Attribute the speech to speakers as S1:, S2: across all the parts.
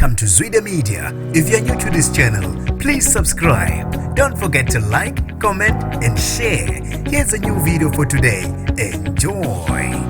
S1: Welcome to Zwida Media. If you're new to this channel, please subscribe. Don't forget to like, comment, and share. Here's a new video for today. Enjoy.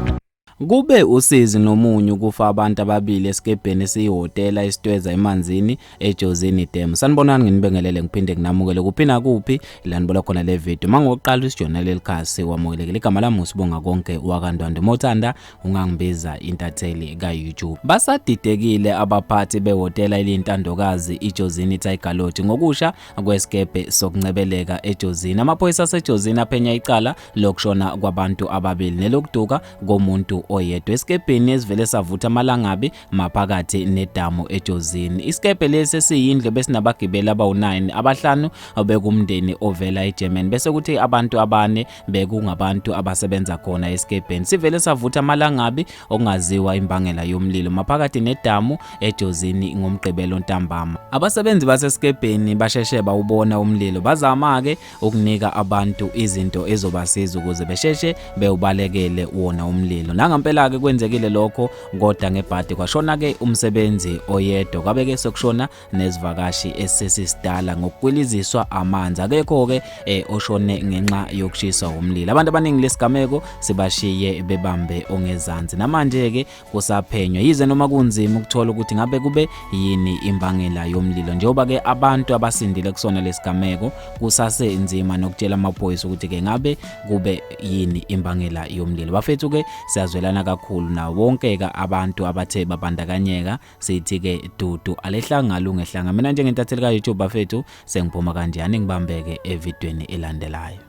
S2: Kube Usizi nomunyu kufa abantu ababili esikebheni eHotela isitweza emanzini eJozini Dam. Sanibonani nginibingelele ngiphinde nginamukele kuphina kuphi ilanibona khona le video. Mangoqala isijonela elikhasi wamukelekile igama lami usibonga konke wakandwande mothanda ungangibiza intatheli kaYouTube. Basadidekile abaphathi beHotela elintandokazi iJozini Tigerlodge ngokusha kwesikebhe sokuncebeleka eJozini. Amaphoyisa aseJozini aphenya icala lokushona kwabantu ababili nelokuduka komuntu oyedwa esikebheni esivele savutha amalangabi maphakathi nedamu eJozini. Isikebhe lesi siyindlu besinabagibeli abawu9, abahlanu bekumndeni ovela eGermany bese kuthi abantu abane bekungabantu abasebenza khona esikebheni. Sivele savutha amalangabi ongaziwa imbangela yomlilo maphakathi nedamu eJozini ngomgqibelo ntambama. Abasebenzi basesikebheni basheshe bawubona umlilo bazama ke ukunika abantu izinto ezobasiza ukuze besheshe bewubalekele wona umlilo. Ngempela ke kwenzekile lokho kodwa ngebhadi kwashona ke umsebenzi oyedwa kwabeke sokushona nezivakashi esesisidala ngokukwiliziswa amanzi akekho ke oshone ngenxa yokushiswa umlilo. Abantu abaningi lesigameko sibashiye bebambe ongezansi namanje ke kusaphenywa yize noma kunzima ukuthola ukuthi ngabe kube yini imbangela yomlilo njengoba ke abantu abasindile kusona lesigameko kusasenzima nokutshela amaphoyisa ukuthi ke ngabe kube yini imbangela yomlilo. Bafethu ke siyazwelana kakhulu na wonke ke abantu abathe babandakanyeka sithi ke dudu alehlanga lungehlanga. Mina njengentatheli kaYouTube bafethu sengiphuma kanjani ngibambeke evidweni elandelayo.